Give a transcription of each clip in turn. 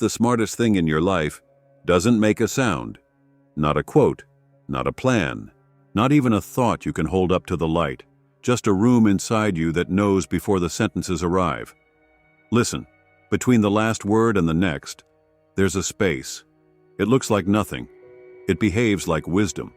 The smartest thing in your life doesn't make a sound, not a quote, not a plan, not even a thought you can hold up to the light, just a room inside you that knows before the sentences arrive. Listen, between the last word and the next, there's a space. It looks like nothing. It behaves like wisdom.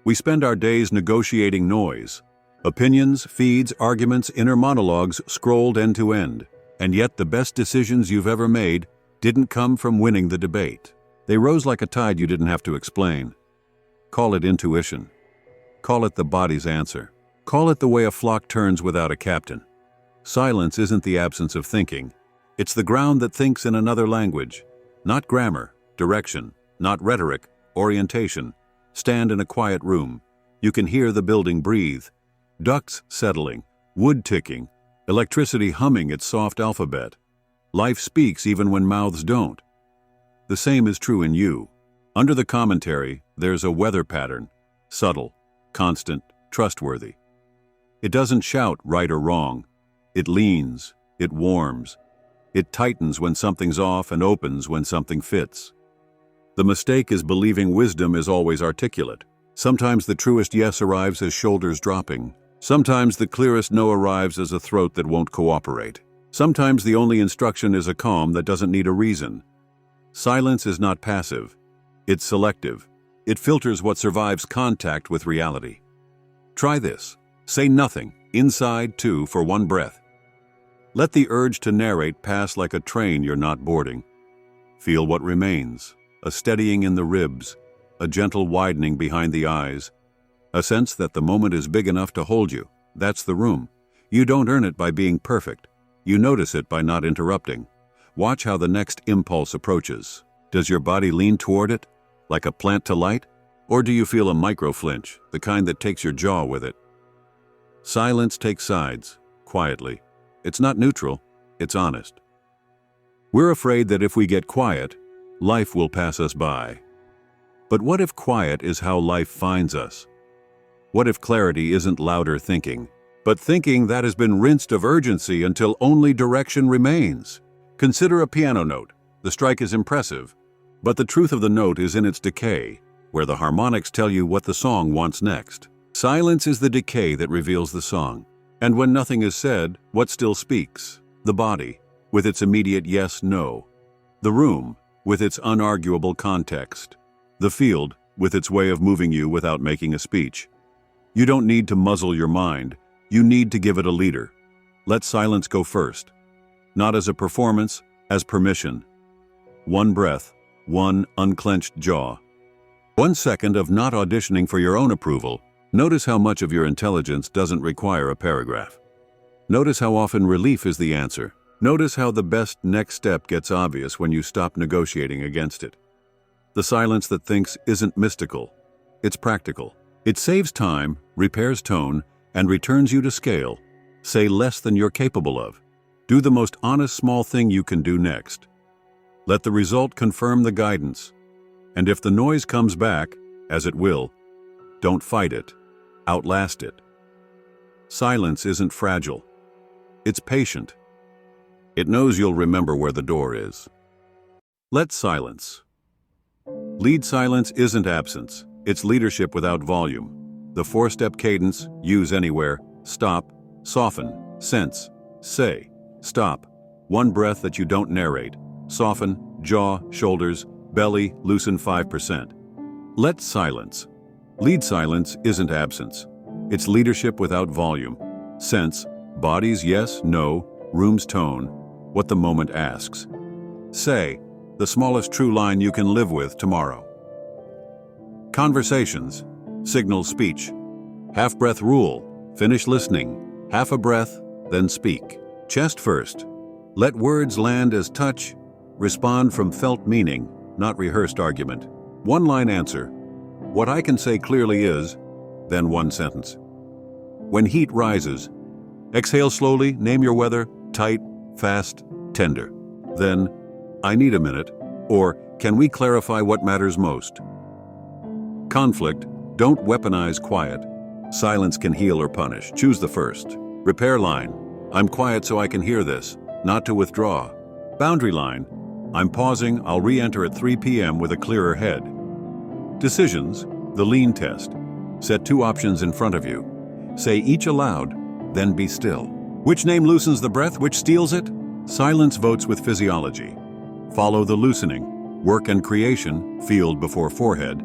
We spend our days negotiating noise. Opinions, feeds, arguments, inner monologues scrolled end to end. And yet the best decisions you've ever made didn't come from winning the debate. They rose like a tide you didn't have to explain. Call it intuition. Call it the body's answer. Call it the way a flock turns without a captain. Silence isn't the absence of thinking. It's the ground that thinks in another language. Not grammar, direction, not rhetoric, orientation. Stand in a quiet room. You can hear the building breathe. Ducts settling, wood ticking, electricity humming its soft alphabet. Life speaks even when mouths don't. The same is true in you. Under the commentary, there's a weather pattern. Subtle, constant, trustworthy. It doesn't shout right or wrong. It leans, it warms. It tightens when something's off and opens when something fits. The mistake is believing wisdom is always articulate. Sometimes the truest yes arrives as shoulders dropping. Sometimes the clearest no arrives as a throat that won't cooperate. Sometimes the only instruction is a calm that doesn't need a reason. Silence is not passive. It's selective. It filters what survives contact with reality. Try this. Say nothing, inside too, for one breath. Let the urge to narrate pass like a train you're not boarding. Feel what remains. A steadying in the ribs, a gentle widening behind the eyes, a sense that the moment is big enough to hold you. That's the room. You don't earn it by being perfect. You notice it by not interrupting. Watch how the next impulse approaches. Does your body lean toward it, like a plant to light? Or do you feel a micro-flinch, the kind that takes your jaw with it? Silence takes sides, quietly. It's not neutral, it's honest. We're afraid that if we get quiet, life will pass us by. But what if quiet is how life finds us? What if clarity isn't louder thinking, but thinking that has been rinsed of urgency until only direction remains? Consider a piano note. The strike is impressive, but the truth of the note is in its decay, where the harmonics tell you what the song wants next. Silence is the decay that reveals the song. And when nothing is said, what still speaks? The body, with its immediate yes-no. The room, with its unarguable context. The field, with its way of moving you without making a speech. You don't need to muzzle your mind. You need to give it a leader. Let silence go first. Not as a performance, as permission. One breath, one unclenched jaw. 1 second of not auditioning for your own approval. Notice how much of your intelligence doesn't require a paragraph. Notice how often relief is the answer. Notice how the best next step gets obvious when you stop negotiating against it. The silence that thinks isn't mystical. It's practical. It saves time, repairs tone, and returns you to scale. Say less than you're capable of. Do the most honest small thing you can do next. Let the result confirm the guidance. And if the noise comes back, as it will, don't fight it. Outlast it. Silence isn't fragile. It's patient. It knows you'll remember where the door is. Let silence. Lead silence isn't absence. It's leadership without volume. The 4-step cadence, use anywhere, stop, soften, sense, say, stop. One breath that you don't narrate. Soften, jaw, shoulders, belly, loosen 5%. Let silence. Lead silence isn't absence. It's leadership without volume. Sense, body's yes, no, room's tone, what the moment asks. Say, the smallest true line you can live with tomorrow. Conversations, signal speech. Half-breath rule, finish listening. Half a breath, then speak. Chest first. Let words land as touch, respond from felt meaning, not rehearsed argument. One-line answer. What I can say clearly is, then one sentence. When heat rises, exhale slowly, name your weather, tight, fast, tender. Then, I need a minute, or can we clarify what matters most? Conflict, don't weaponize quiet. Silence can heal or punish. Choose the first. Repair line, I'm quiet so I can hear this, not to withdraw. Boundary line, I'm pausing, I'll re-enter at 3 p.m. with a clearer head. Decisions, the lean test. Set 2 options in front of you. Say each aloud, then be still. Which name loosens the breath, which steals it? Silence votes with physiology. Follow the loosening. Work and creation, field before forehead.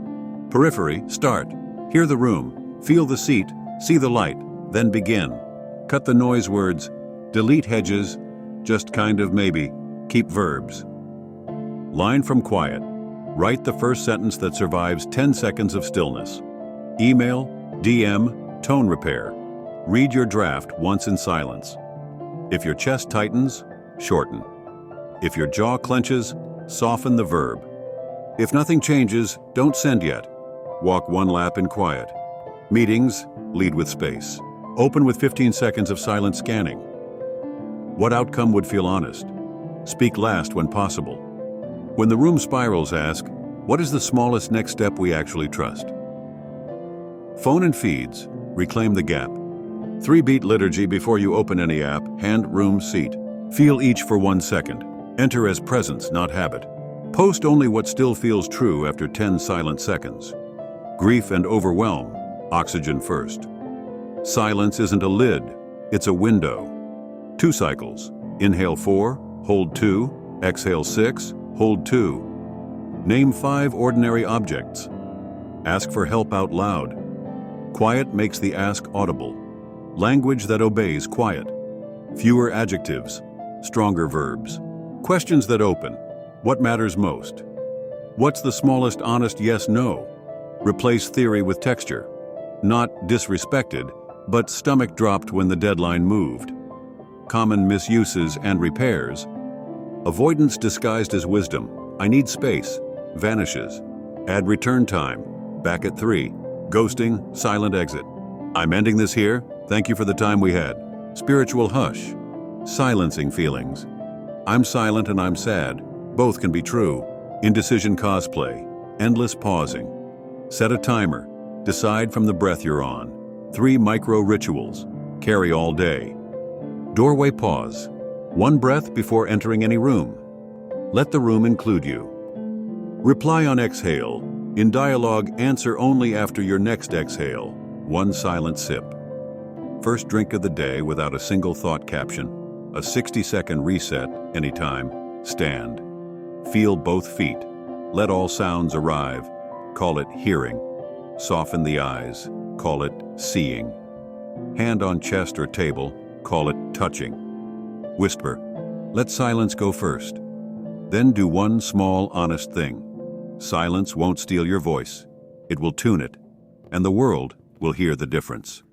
Periphery, start. Hear the room, feel the seat, see the light, then begin. Cut the noise words, delete hedges, just kind of maybe, keep verbs. Line from quiet. Write the first sentence that survives 10 seconds of stillness. Email, DM, tone repair. Read your draft once in silence. If your chest tightens, shorten. If your jaw clenches, soften the verb. If nothing changes, don't send yet. Walk 1 lap in quiet. Meetings, lead with space. Open with 15 seconds of silent scanning. What outcome would feel honest? Speak last when possible. When the room spirals, ask, what is the smallest next step we actually trust? Phone and feeds, reclaim the gap. 3-beat liturgy before you open any app, hand, room, seat. Feel each for 1 second. Enter as presence, not habit. Post only what still feels true after 10 silent seconds. Grief and overwhelm, oxygen first. Silence isn't a lid, it's a window. 2 cycles. Inhale 4, hold 2, exhale 6, hold 2. Name 5 ordinary objects. Ask for help out loud. Quiet makes the ask audible. Language that obeys quiet. Fewer adjectives, stronger verbs. Questions that open. What matters most? What's the smallest honest yes/no? Replace theory with texture. Not disrespected, but stomach dropped when the deadline moved. Common misuses and repairs. Avoidance disguised as wisdom. I need space. Vanishes. Add return time. Back at 3. Ghosting, silent exit. I'm ending this here. Thank you for the time we had. Spiritual hush. Silencing feelings. I'm silent and I'm sad. Both can be true. Indecision cosplay. Endless pausing. Set a timer. Decide from the breath you're on. 3 micro rituals. Carry all day. Doorway pause. 1 breath before entering any room. Let the room include you. Reply on exhale. In dialogue, answer only after your next exhale. 1 silent sip. First drink of the day without a single thought caption. A 60-second reset, anytime. Stand. Feel both feet. Let all sounds arrive. Call it hearing. Soften the eyes. Call it seeing. Hand on chest or table. Call it touching. Whisper. Let silence go first. Then do 1 small, honest thing. Silence won't steal your voice. It will tune it. And the world will hear the difference.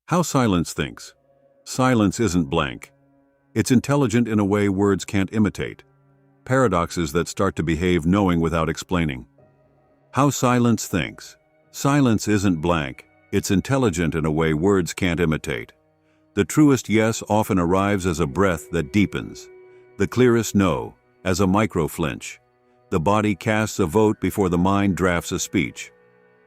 How silence thinks. Silence isn't blank. It's intelligent in a way words can't imitate. Paradoxes that start to behave knowing without explaining. How silence thinks. Silence isn't blank. It's intelligent in a way words can't imitate. The truest yes often arrives as a breath that deepens. The clearest no, as a micro-flinch. The body casts a vote before the mind drafts a speech.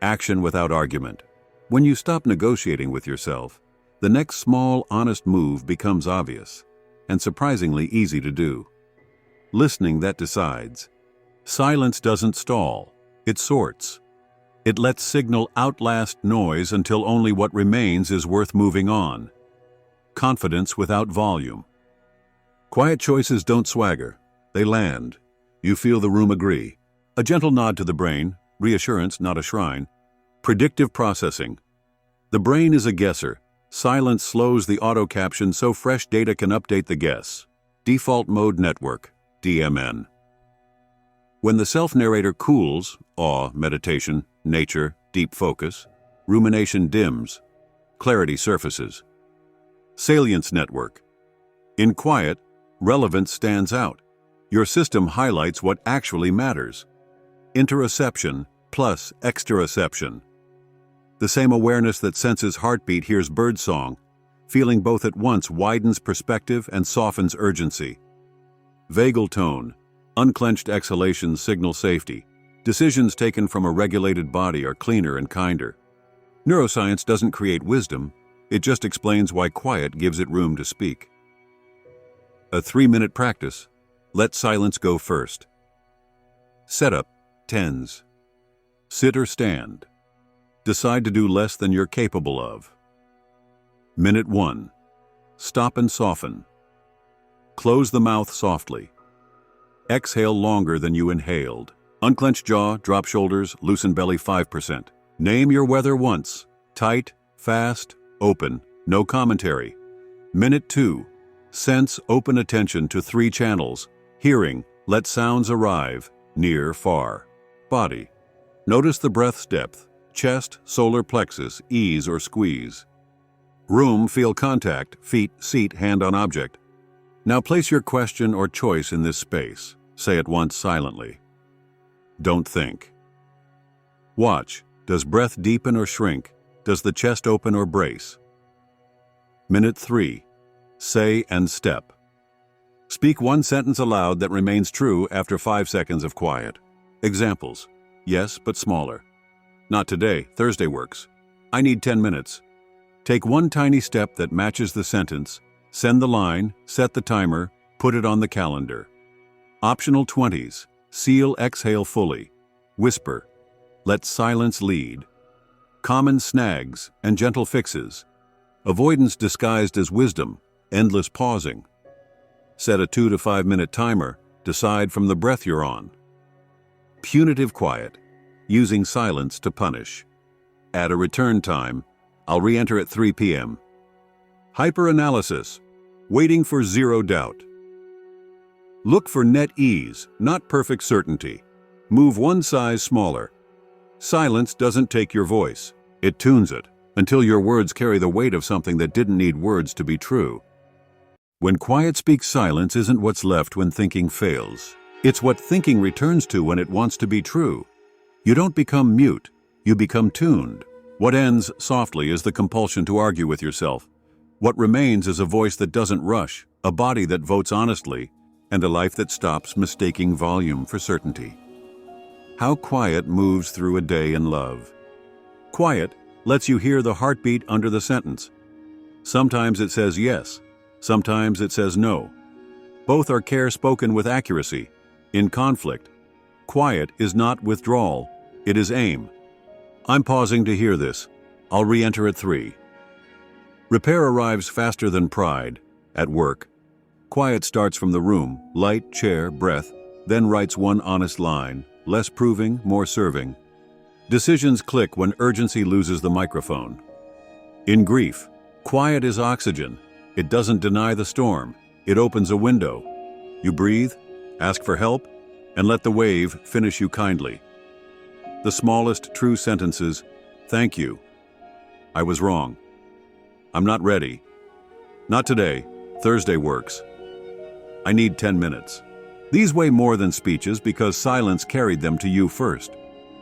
Action without argument. When you stop negotiating with yourself, the next small, honest move becomes obvious, and surprisingly easy to do. Listening that decides. Silence doesn't stall, it sorts. It lets signal outlast noise until only what remains is worth moving on. Confidence without volume. Quiet choices don't swagger, they land. You feel the room agree. A gentle nod to the brain, reassurance, not a shrine. Predictive processing. The brain is a guesser. Silence slows the auto-caption so fresh data can update the guess. Default Mode Network, DMN. When the self-narrator cools, awe, meditation, nature, deep focus, rumination dims, clarity surfaces. Salience Network. In quiet, relevance stands out. Your system highlights what actually matters. Interoception plus exteroception. The same awareness that senses heartbeat hears birdsong. Feeling both at once widens perspective and softens urgency. Vagal tone. Unclenched exhalations signal safety. Decisions taken from a regulated body are cleaner and kinder. Neuroscience doesn't create wisdom, it just explains why quiet gives it room to speak. A 3-minute practice. Let silence go first. Setup, tens. Sit or stand. Decide to do less than you're capable of. Minute 1. Stop and soften. Close the mouth softly. Exhale longer than you inhaled. Unclench jaw, drop shoulders, loosen belly 5%. Name your weather once. Tight, fast, open, no commentary. Minute 2. Sense open attention to 3 channels. Hearing, let sounds arrive, near, far. Body. Notice the breath's depth, chest, solar plexus, ease or squeeze. Room, feel contact, feet, seat, hand on object. Now place your question or choice in this space. Say it once silently. Don't think. Watch. Does breath deepen or shrink? Does the chest open or brace? Minute 3. Say and step. Speak one sentence aloud that remains true after 5 seconds of quiet. Examples. Yes, but smaller. Not today, Thursday works. I need 10 minutes. Take one tiny step that matches the sentence, send the line, set the timer, put it on the calendar. Optional 20s. Seal, exhale fully. Whisper. Let silence lead. Common snags and gentle fixes. Avoidance disguised as wisdom, endless pausing. Set a 2 to 5 minute timer, decide from the breath you're on. Punitive quiet, using silence to punish. Add a return time, I'll re-enter at 3 p.m. Hyperanalysis, waiting for zero doubt. Look for net ease, not perfect certainty. Move one size smaller. Silence doesn't take your voice, it tunes it, until your words carry the weight of something that didn't need words to be true. When quiet speaks, silence isn't what's left when thinking fails. It's what thinking returns to when it wants to be true. You don't become mute, you become tuned. What ends softly is the compulsion to argue with yourself. What remains is a voice that doesn't rush, a body that votes honestly, and a life that stops mistaking volume for certainty. How quiet moves through a day in love. Quiet lets you hear the heartbeat under the sentence. Sometimes it says yes, sometimes it says no. Both are care spoken with accuracy. In conflict, quiet is not withdrawal, it is aim. I'm pausing to hear this. I'll re-enter at 3. Repair arrives faster than pride. At work, quiet starts from the room, light, chair, breath, then writes one honest line, less proving, more serving. Decisions click when urgency loses the microphone. In grief, quiet is oxygen. It doesn't deny the storm. It opens a window. You breathe, ask for help, and let the wave finish you kindly. The smallest true sentences, thank you. I was wrong. I'm not ready. Not today, Thursday works. I need 10 minutes. These weigh more than speeches because silence carried them to you first.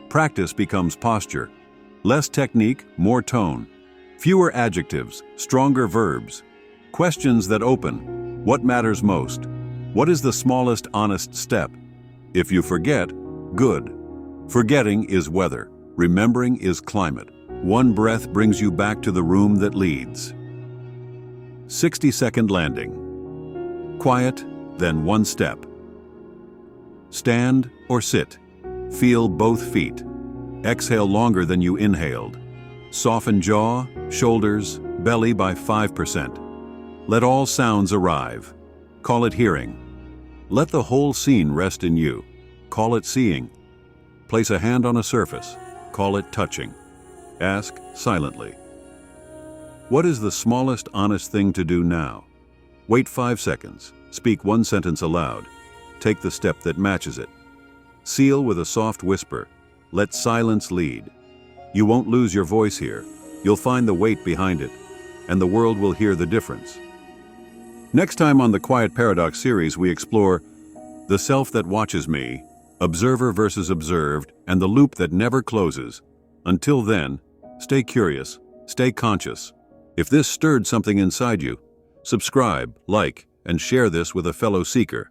Practice becomes posture. Less technique, more tone. Fewer adjectives, stronger verbs. Questions that open. What matters most? What is the smallest honest step? If you forget, good. Forgetting is weather. Remembering is climate. One breath brings you back to the room that leads. 60-second landing. Quiet, then one step. Stand or sit. Feel both feet. Exhale longer than you inhaled. Soften jaw, shoulders, belly by 5%. Let all sounds arrive. Call it hearing. Let the whole scene rest in you. Call it seeing. Place a hand on a surface. Call it touching. Ask silently. What is the smallest honest thing to do now? Wait 5 seconds. Speak one sentence aloud. Take the step that matches it. Seal with a soft whisper. Let silence lead. You won't lose your voice here. You'll find the weight behind it, and the world will hear the difference. Next time on the Quiet Paradox series, we explore the self that watches me, observer versus observed, and the loop that never closes. Until then, stay curious, stay conscious. If this stirred something inside you, subscribe, like, and share this with a fellow seeker.